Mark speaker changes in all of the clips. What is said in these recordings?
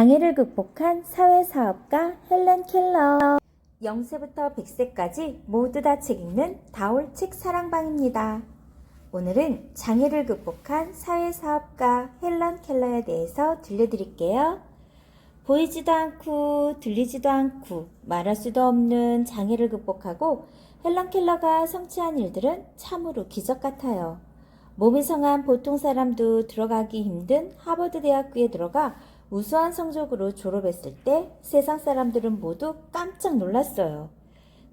Speaker 1: 장애를 극복한 사회사업가 헬렌 켈러. 0세부터 100세까지 모두 다 책 읽는 다올책 사랑방입니다. 오늘은 장애를 극복한 사회사업가 헬렌 켈러에 대해서 들려드릴게요. 보이지도 않고 들리지도 않고 말할 수도 없는 장애를 극복하고 헬렌 켈러가 성취한 일들은 참으로 기적 같아요. 몸이 성한 보통 사람도 들어가기 힘든 하버드 대학교에 들어가 우수한 성적으로 졸업했을 때 세상 사람들은 모두 깜짝 놀랐어요.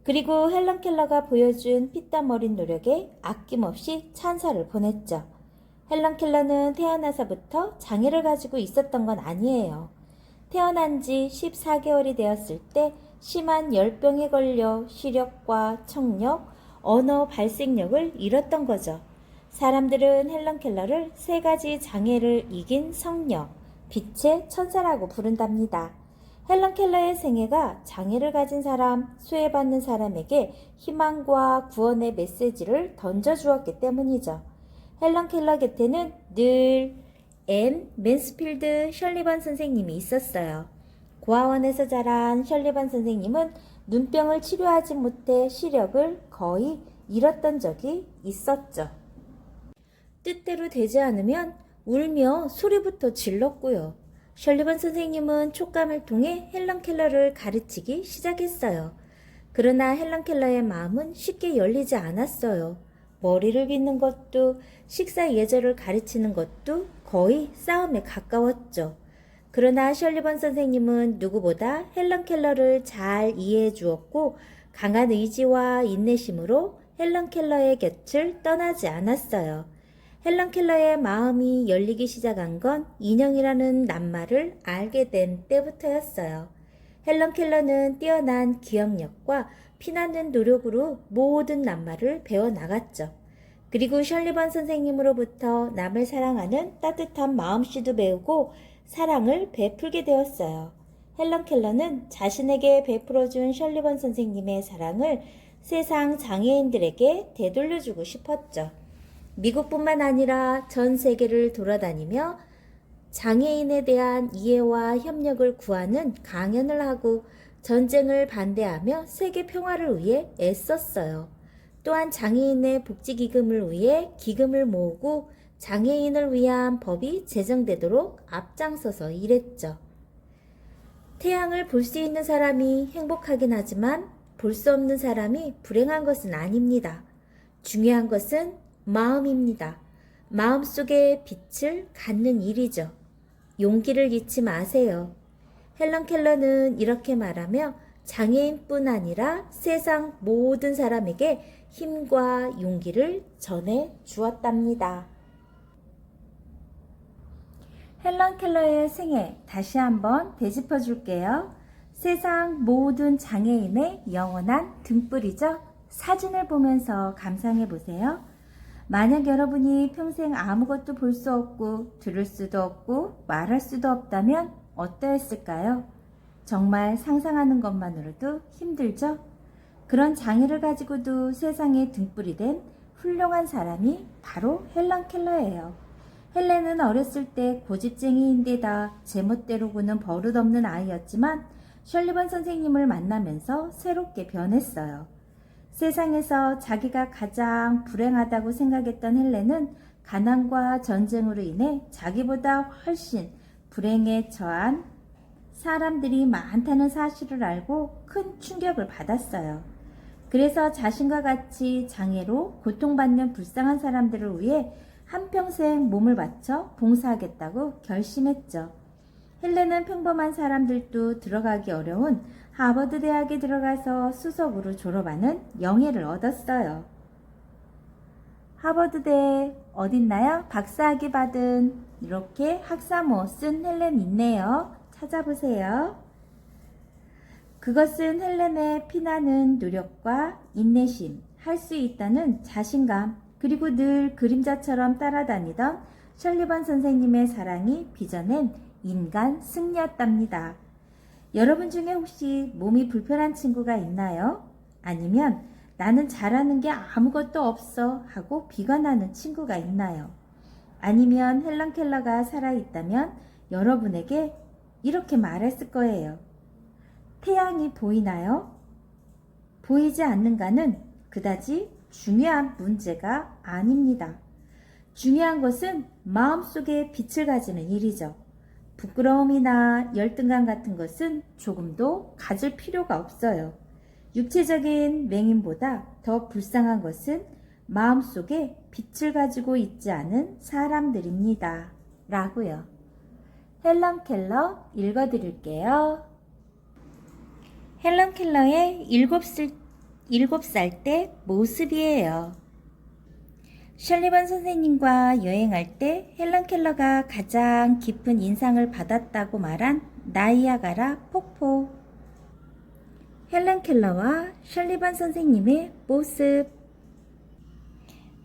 Speaker 1: 그리고 헬렌 켈러가 보여준 피땀 어린 노력에 아낌없이 찬사를 보냈죠. 헬렌 켈러는 태어나서부터 장애를 가지고 있었던 건 아니에요. 태어난 지 14개월이 되었을 때 심한 열병에 걸려 시력과 청력, 언어 발색력을 잃었던 거죠. 사람들은 헬렌 켈러를 세 가지 장애를 이긴 성녀, 빛의 천사라고 부른답니다. 헬렌 켈러의 생애가 장애를 가진 사람, 수혜받는 사람에게 희망과 구원의 메시지를 던져주었기 때문이죠. 헬렌 켈러 곁에는 늘 앤 맨스필드 셜리번 선생님이 있었어요. 고아원에서 자란 셜리번 선생님은 눈병을 치료하지 못해 시력을 거의 잃었던 적이 있었죠. 뜻대로 되지 않으면 울며 소리부터 질렀고요. 셜리번 선생님은 촉감을 통해 헬렌 켈러를 가르치기 시작했어요. 그러나 헬렌 켈러의 마음은 쉽게 열리지 않았어요. 머리를 빗는 것도 식사 예절을 가르치는 것도 거의 싸움에 가까웠죠. 그러나 셜리번 선생님은 누구보다 헬렌 켈러를 잘 이해해 주었고 강한 의지와 인내심으로 헬렌 켈러의 곁을 떠나지 않았어요. 헬렌 켈러의 마음이 열리기 시작한 건 인형이라는 낱말을 알게 된 때부터였어요. 헬렌 켈러는 뛰어난 기억력과 피나는 노력으로 모든 낱말을 배워나갔죠. 그리고 셜리번 선생님으로부터 남을 사랑하는 따뜻한 마음씨도 배우고 사랑을 베풀게 되었어요. 헬렌 켈러는 자신에게 베풀어준 셜리번 선생님의 사랑을 세상 장애인들에게 되돌려주고 싶었죠. 미국뿐만 아니라 전 세계를 돌아다니며 장애인에 대한 이해와 협력을 구하는 강연을 하고 전쟁을 반대하며 세계 평화를 위해 애썼어요. 또한 장애인의 복지기금을 위해 기금을 모으고 장애인을 위한 법이 제정되도록 앞장서서 일했죠. 태양을 볼 수 있는 사람이 행복하긴 하지만 볼 수 없는 사람이 불행한 것은 아닙니다. 중요한 것은 마음입니다. 마음속에 빛을 갖는 일이죠. 용기를 잃지 마세요. 헬렌 켈러는 이렇게 말하며 장애인뿐 아니라 세상 모든 사람에게 힘과 용기를 전해 주었답니다. 헬렌 켈러의 생애 다시 한번 되짚어 줄게요. 세상 모든 장애인의 영원한 등불이죠. 사진을 보면서 감상해 보세요. 만약 여러분이 평생 아무것도 볼 수 없고 들을 수도 없고 말할 수도 없다면 어떠했을까요? 정말 상상하는 것만으로도 힘들죠? 그런 장애를 가지고도 세상의 등불이 된 훌륭한 사람이 바로 헬렌 켈러예요. 헬렌은 어렸을 때 고집쟁이인데다 제멋대로 구는 버릇없는 아이였지만 셜리번 선생님을 만나면서 새롭게 변했어요. 세상에서 자기가 가장 불행하다고 생각했던 헬렌은 가난과 전쟁으로 인해 자기보다 훨씬 불행에 처한 사람들이 많다는 사실을 알고 큰 충격을 받았어요. 그래서 자신과 같이 장애로 고통받는 불쌍한 사람들을 위해 한평생 몸을 바쳐 봉사하겠다고 결심했죠. 헬렌은 평범한 사람들도 들어가기 어려운 하버드 대학에 들어가서 수석으로 졸업하는 영예를 얻었어요. 하버드대 어딨나요? 박사학위 받은 이렇게 학사모 쓴 헬렌 있네요. 찾아보세요. 그것은 헬렌의 피나는 노력과 인내심, 할 수 있다는 자신감, 그리고 늘 그림자처럼 따라다니던 셜리번 선생님의 사랑이 빚어낸 인간 승리였답니다. 여러분 중에 혹시 몸이 불편한 친구가 있나요? 아니면 나는 잘하는 게 아무것도 없어 하고 비관하는 친구가 있나요? 아니면 헬렌 켈러가 살아있다면 여러분에게 이렇게 말했을 거예요. 태양이 보이나요? 보이지 않는가는 그다지 중요한 문제가 아닙니다. 중요한 것은 마음속에 빛을 가지는 일이죠. 부끄러움이나 열등감 같은 것은 조금도 가질 필요가 없어요. 육체적인 맹인보다 더 불쌍한 것은 마음속에 빛을 가지고 있지 않은 사람들입니다. 라고요. 헬런 켈러 읽어드릴게요. 헬런 켈러의 7살 때 모습이에요. 셜리번 선생님과 여행할 때 헬런 켈러가 가장 깊은 인상을 받았다고 말한 나이아가라 폭포. 헬런 켈러와 셜리번 선생님의 모습.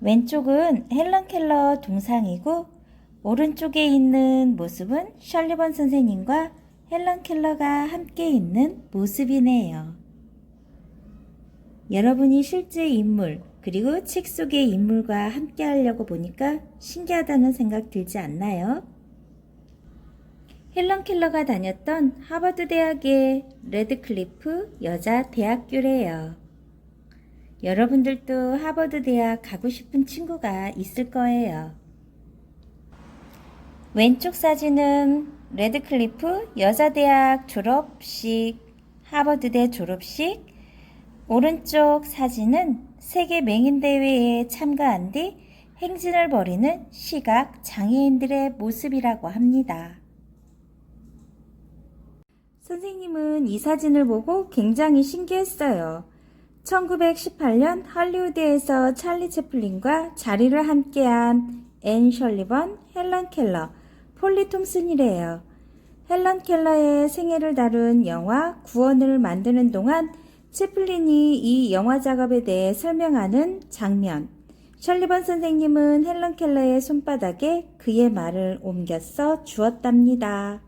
Speaker 1: 왼쪽은 헬런 켈러 동상이고 오른쪽에 있는 모습은 셜리번 선생님과 헬런 켈러가 함께 있는 모습이네요. 여러분이 실제 인물 그리고 책 속의 인물과 함께 하려고 보니까 신기하다는 생각 들지 않나요? 헬런 켈러가 다녔던 하버드 대학의 레드클리프 여자 대학교래요. 여러분들도 하버드 대학 가고 싶은 친구가 있을 거예요. 왼쪽 사진은 레드클리프 여자대학 졸업식, 하버드대 졸업식. 오른쪽 사진은 세계 맹인대회에 참가한 뒤 행진을 벌이는 시각 장애인들의 모습이라고 합니다. 선생님은 이 사진을 보고 굉장히 신기했어요. 1918년 할리우드에서 찰리 채플린과 자리를 함께한 앤 셜리번, 헬런 켈러, 폴리 톰슨이래요. 헬런 켈러의 생애를 다룬 영화 구원을 만드는 동안 채플린이 이 영화 작업에 대해 설명하는 장면. 셜리번 선생님은 헬런 켈러의 손바닥에 그의 말을 옮겨 써 주었답니다.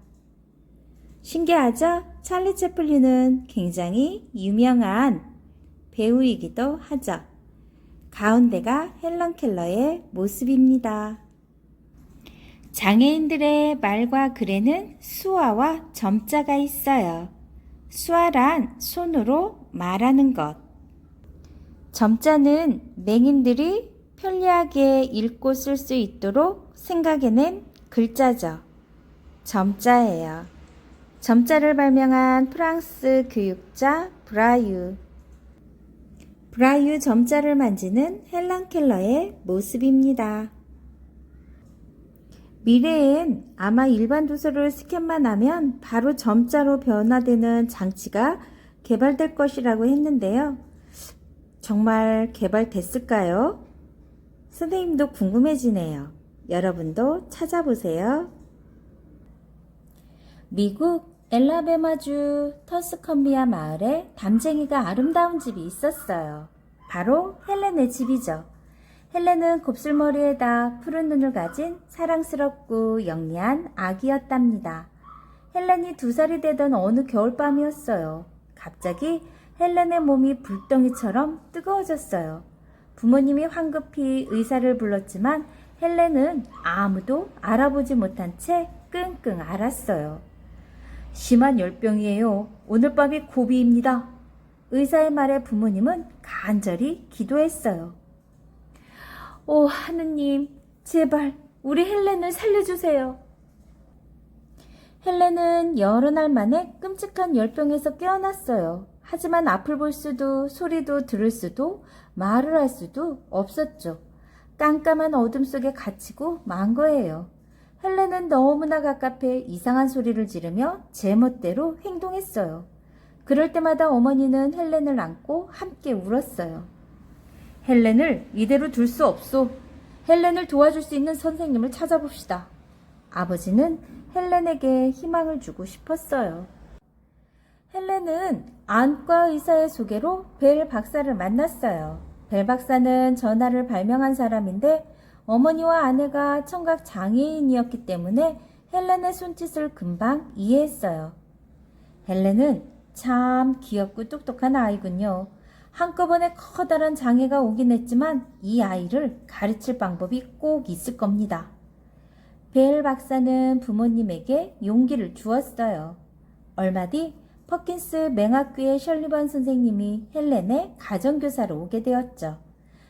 Speaker 1: 신기하죠? 찰리 채플린은 굉장히 유명한 배우이기도 하죠. 가운데가 헬런 켈러의 모습입니다. 장애인들의 말과 글에는 수화와 점자가 있어요. 수화란 손으로 말하는 것. 점자는 맹인들이 편리하게 읽고 쓸 수 있도록 생각해낸 글자죠. 점자예요. 점자를 발명한 프랑스 교육자 브라유. 브라유 점자를 만지는 헬런 켈러의 모습입니다. 미래엔 아마 일반 도서를 스캔만 하면 바로 점자로 변화되는 장치가 개발될 것이라고 했는데요. 정말 개발됐을까요? 선생님도 궁금해지네요. 여러분도 찾아보세요. 미국 엘라베마주 터스컨비아 마을에 담쟁이가 아름다운 집이 있었어요. 바로 헬렌의 집이죠. 헬렌은 곱슬머리에다 푸른 눈을 가진 사랑스럽고 영리한 아기였답니다. 헬렌이 2살이 되던 어느 겨울밤이었어요. 갑자기 헬렌의 몸이 불덩이처럼 뜨거워졌어요. 부모님이 황급히 의사를 불렀지만 헬렌은 아무도 알아보지 못한 채 끙끙 앓았어요. 심한 열병이에요. 오늘 밤이 고비입니다. 의사의 말에 부모님은 간절히 기도했어요. 오 하느님, 제발 우리 헬렌을 살려주세요. 헬렌은 여러 날 만에 끔찍한 열병에서 깨어났어요. 하지만 앞을 볼 수도 소리도 들을 수도 말을 할 수도 없었죠. 깜깜한 어둠 속에 갇히고 만 거예요. 헬렌은 너무나 가깝게 이상한 소리를 지르며 제멋대로 행동했어요. 그럴 때마다 어머니는 헬렌을 안고 함께 울었어요. 헬렌을 이대로 둘 수 없소. 헬렌을 도와줄 수 있는 선생님을 찾아봅시다. 아버지는 헬렌에게 희망을 주고 싶었어요. 헬렌은 안과 의사의 소개로 벨 박사를 만났어요. 벨 박사는 전화를 발명한 사람인데 어머니와 아내가 청각 장애인이었기 때문에 헬렌의 손짓을 금방 이해했어요. 헬렌은 참 귀엽고 똑똑한 아이군요. 한꺼번에 커다란 장애가 오긴 했지만 이 아이를 가르칠 방법이 꼭 있을 겁니다. 베일 박사는 부모님에게 용기를 주었어요. 얼마 뒤 퍼킨스 맹학교의 셜리번 선생님이 헬렌의 가정교사로 오게 되었죠.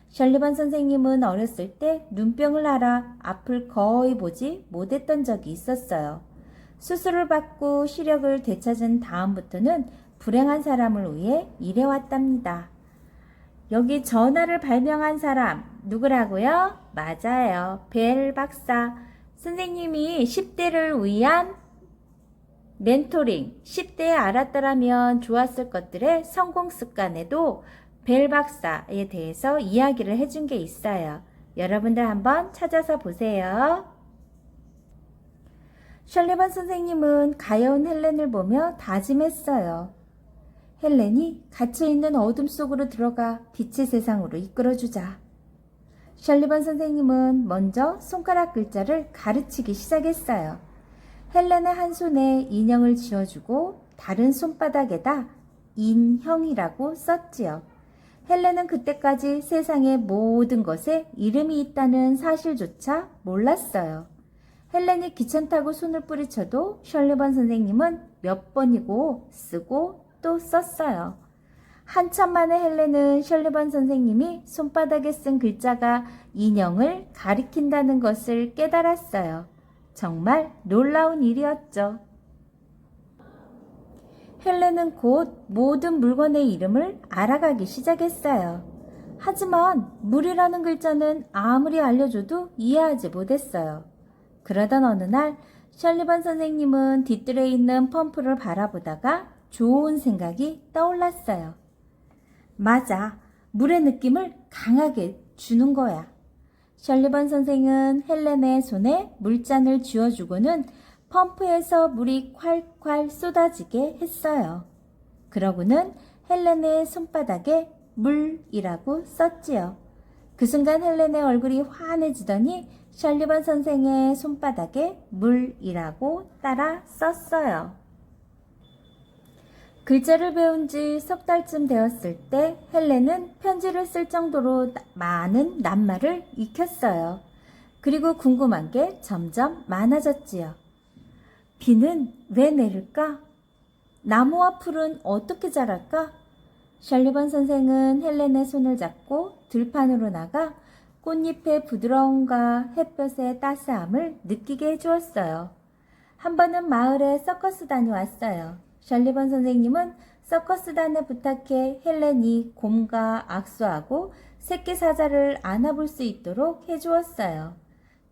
Speaker 1: 셜리번 선생님은 어렸을 때 눈병을 앓아 앞을 거의 보지 못했던 적이 있었어요. 수술을 받고 시력을 되찾은 다음부터는 불행한 사람을 위해 일해왔답니다. 여기 전화를 발명한 사람 누구라고요? 맞아요. 벨 박사. 선생님이 10대를 위한 멘토링, 10대에 알았더라면 좋았을 것들의 성공 습관에도 벨 박사에 대해서 이야기를 해준 게 있어요. 여러분들 한번 찾아서 보세요. 셜리번 선생님은 가여운 헬렌을 보며 다짐했어요. 헬렌이 갇혀있는 어둠 속으로 들어가 빛의 세상으로 이끌어주자. 셜리번 선생님은 먼저 손가락 글자를 가르치기 시작했어요. 헬렌의 한 손에 인형을 쥐어주고 다른 손바닥에다 인형이라고 썼지요. 헬렌은 그때까지 세상의 모든 것에 이름이 있다는 사실조차 몰랐어요. 헬렌이 귀찮다고 손을 뿌리쳐도 셜리번 선생님은 몇 번이고 쓰고 또 썼어요. 한참 만에 헬렌은 셜리번 선생님이 손바닥에 쓴 글자가 인형을 가리킨다는 것을 깨달았어요. 정말 놀라운 일이었죠. 헬렌은 곧 모든 물건의 이름을 알아가기 시작했어요. 하지만 물이라는 글자는 아무리 알려줘도 이해하지 못했어요. 그러던 어느 날 셜리번 선생님은 뒤뜰에 있는 펌프를 바라보다가 좋은 생각이 떠올랐어요. 맞아, 물의 느낌을 강하게 주는 거야. 셜리번 선생은 헬렌의 손에 물잔을 쥐어주고는 펌프에서 물이 콸콸 쏟아지게 했어요. 그러고는 헬렌의 손바닥에 물이라고 썼지요. 그 순간 헬렌의 얼굴이 환해지더니 셜리번 선생의 손바닥에 물이라고 따라 썼어요. 글자를 배운 지 석 달쯤 되었을 때 헬렌은 편지를 쓸 정도로 많은 낱말을 익혔어요. 그리고 궁금한 게 점점 많아졌지요. 비는 왜 내릴까? 나무와 풀은 어떻게 자랄까? 셜리번 선생은 헬렌의 손을 잡고 들판으로 나가 꽃잎의 부드러움과 햇볕의 따스함을 느끼게 해주었어요. 한 번은 마을에 서커스 다녀왔어요. 셜리번 선생님은 서커스단에 부탁해 헬렌이 곰과 악수하고 새끼 사자를 안아볼 수 있도록 해주었어요.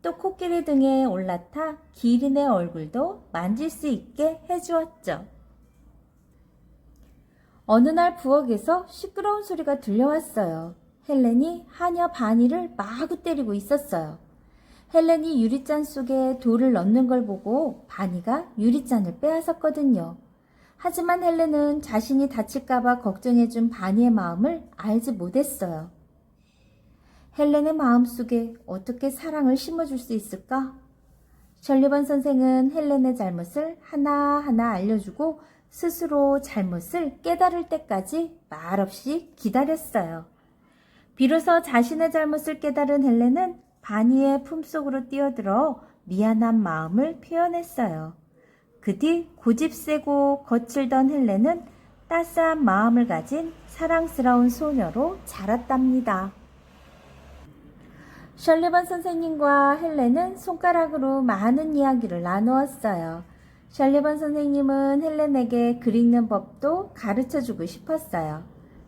Speaker 1: 또 코끼리 등에 올라타 기린의 얼굴도 만질 수 있게 해주었죠. 어느 날 부엌에서 시끄러운 소리가 들려왔어요. 헬렌이 하녀 바니를 마구 때리고 있었어요. 헬렌이 유리잔 속에 돌을 넣는 걸 보고 바니가 유리잔을 빼앗았거든요. 하지만 헬렌은 자신이 다칠까봐 걱정해준 바니의 마음을 알지 못했어요. 헬렌의 마음속에 어떻게 사랑을 심어줄 수 있을까? 셜리번 선생은 헬렌의 잘못을 하나하나 알려주고 스스로 잘못을 깨달을 때까지 말없이 기다렸어요. 비로소 자신의 잘못을 깨달은 헬렌은 바니의 품속으로 뛰어들어 미안한 마음을 표현했어요. 그 뒤 고집세고 거칠던 헬렌은 따스한 마음을 가진 사랑스러운 소녀로 자랐답니다. 셜리번 선생님과 헬렌은 손가락으로 많은 이야기를 나누었어요. 셜리번 선생님은 헬렌에게 글 읽는 법도 가르쳐주고 싶었어요.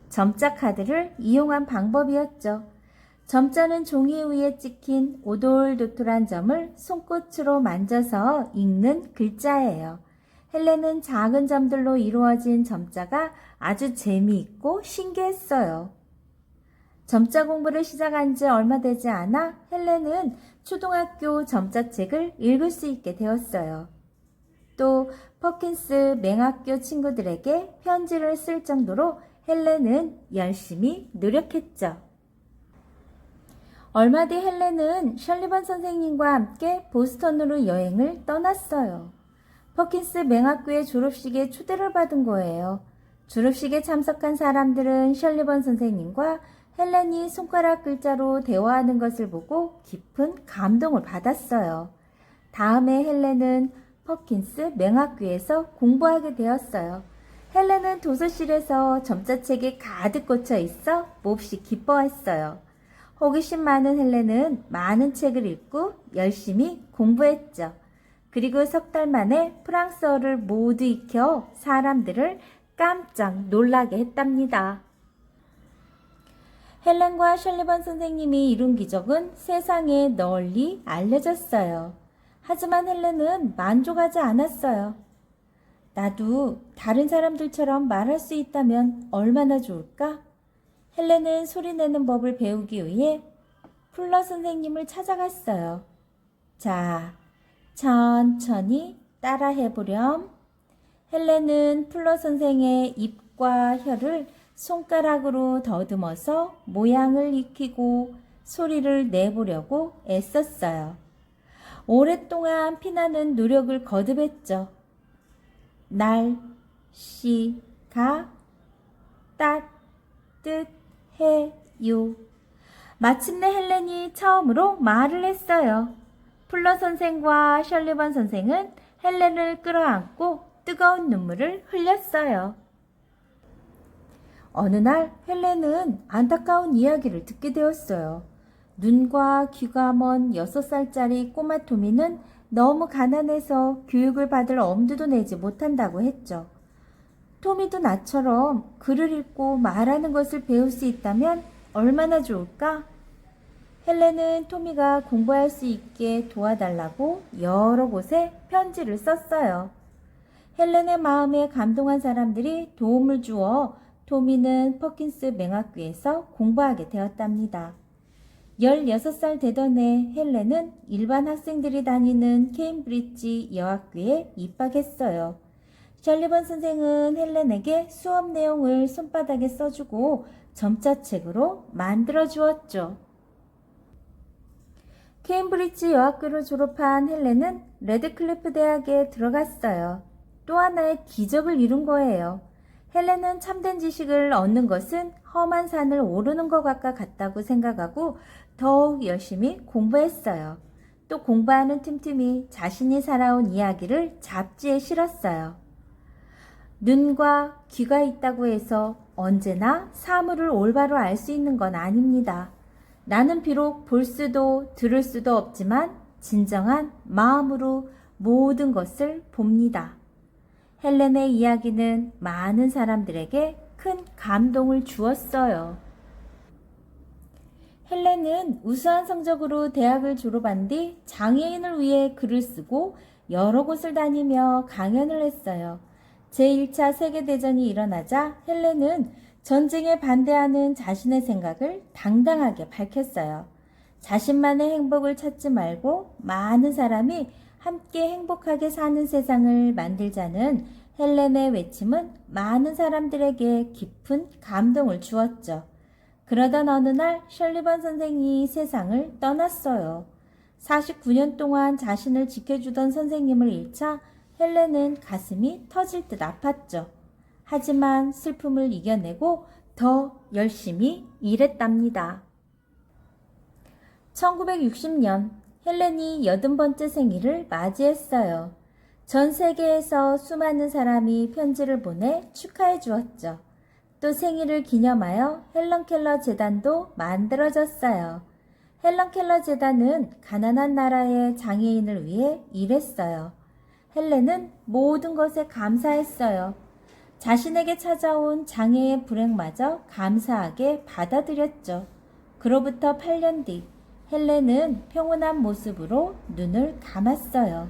Speaker 1: 점자 카드를 이용한 방법이었죠. 점자는 종이 위에 찍힌 오돌도돌한 점을 손끝으로 만져서 읽는 글자예요. 헬렌은 작은 점들로 이루어진 점자가 아주 재미있고 신기했어요. 점자 공부를 시작한 지 얼마 되지 않아 헬렌은 초등학교 점자책을 읽을 수 있게 되었어요. 또 퍼킨스 맹학교 친구들에게 편지를 쓸 정도로 헬렌은 열심히 노력했죠. 얼마 뒤 헬렌은 셜리번 선생님과 함께 보스턴으로 여행을 떠났어요. 퍼킨스 맹학교의 졸업식에 초대를 받은 거예요. 졸업식에 참석한 사람들은 셜리번 선생님과 헬렌이 손가락 글자로 대화하는 것을 보고 깊은 감동을 받았어요. 다음에 헬렌은 퍼킨스 맹학교에서 공부하게 되었어요. 헬렌은 도서실에서 점자책이 가득 꽂혀 있어 몹시 기뻐했어요. 호기심 많은 헬렌은 많은 책을 읽고 열심히 공부했죠. 그리고 석 달 만에 프랑스어를 모두 익혀 사람들을 깜짝 놀라게 했답니다. 헬렌과 셜리번 선생님이 이룬 기적은 세상에 널리 알려졌어요. 하지만 헬렌은 만족하지 않았어요. 나도 다른 사람들처럼 말할 수 있다면 얼마나 좋을까? 헬렌은 소리내는 법을 배우기 위해 풀러 선생님을 찾아갔어요. 자, 천천히 따라해보렴. 헬렌은 풀러 선생의 입과 혀를 손가락으로 더듬어서 모양을 익히고 소리를 내보려고 애썼어요. 오랫동안 피나는 노력을 거듭했죠. 날씨가 따뜻해요. 마침내 헬렌이 처음으로 말을 했어요. 풀러 선생과 셜리번 선생은 헬렌을 끌어안고 뜨거운 눈물을 흘렸어요. 어느 날 헬렌은 안타까운 이야기를 듣게 되었어요. 눈과 귀가 먼 6살짜리 꼬마 토미는 너무 가난해서 교육을 받을 엄두도 내지 못한다고 했죠. 토미도 나처럼 글을 읽고 말하는 것을 배울 수 있다면 얼마나 좋을까? 헬렌은 토미가 공부할 수 있게 도와달라고 여러 곳에 편지를 썼어요. 헬렌의 마음에 감동한 사람들이 도움을 주어 토미는 퍼킨스 맹학교에서 공부하게 되었답니다. 16살 되던 해 헬렌은 일반 학생들이 다니는 케임브리지 여학교에 입학했어요. 셜리번 선생은 헬렌에게 수업 내용을 손바닥에 써주고 점자책으로 만들어 주었죠. 케임브리지 여학교를 졸업한 헬렌은 레드클리프 대학에 들어갔어요. 또 하나의 기적을 이룬 거예요. 헬렌은 참된 지식을 얻는 것은 험한 산을 오르는 것과 같다고 생각하고 더욱 열심히 공부했어요. 또 공부하는 틈틈이 자신이 살아온 이야기를 잡지에 실었어요. 눈과 귀가 있다고 해서 언제나 사물을 올바로 알 수 있는 건 아닙니다. 나는 비록 볼 수도 들을 수도 없지만 진정한 마음으로 모든 것을 봅니다. 헬렌의 이야기는 많은 사람들에게 큰 감동을 주었어요. 헬렌은 우수한 성적으로 대학을 졸업한 뒤 장애인을 위해 글을 쓰고 여러 곳을 다니며 강연을 했어요. 제1차 세계대전이 일어나자 헬렌은 전쟁에 반대하는 자신의 생각을 당당하게 밝혔어요. 자신만의 행복을 찾지 말고 많은 사람이 함께 행복하게 사는 세상을 만들자는 헬렌의 외침은 많은 사람들에게 깊은 감동을 주었죠. 그러던 어느 날 셜리번 선생이 세상을 떠났어요. 49년 동안 자신을 지켜주던 선생님을 잃자 헬렌은 가슴이 터질 듯 아팠죠. 하지만 슬픔을 이겨내고 더 열심히 일했답니다. 1960년 헬렌이 80번째 생일을 맞이했어요. 전 세계에서 수많은 사람이 편지를 보내 축하해 주었죠. 또 생일을 기념하여 헬런 켈러 재단도 만들어졌어요. 헬런 켈러 재단은 가난한 나라의 장애인을 위해 일했어요. 헬렌은 모든 것에 감사했어요. 자신에게 찾아온 장애의 불행마저 감사하게 받아들였죠. 그로부터 8년 뒤 헬렌은 평온한 모습으로 눈을 감았어요.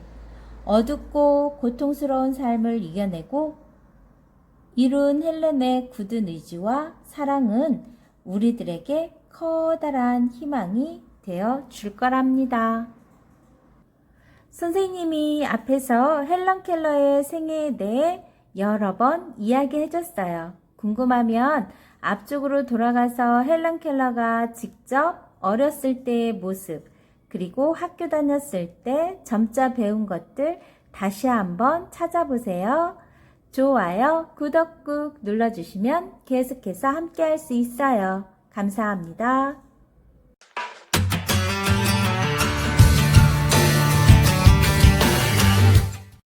Speaker 1: 어둡고 고통스러운 삶을 이겨내고 이룬 헬렌의 굳은 의지와 사랑은 우리들에게 커다란 희망이 되어 줄 거랍니다. 선생님이 앞에서 헬런 켈러의 생애에 대해 여러 번 이야기해 줬어요. 궁금하면 앞쪽으로 돌아가서 헬런 켈러가 직접 어렸을 때의 모습, 그리고 학교 다녔을 때 점자 배운 것들 다시 한번 찾아보세요. 좋아요, 구독 꾹 눌러주시면 계속해서 함께 할 수 있어요. 감사합니다.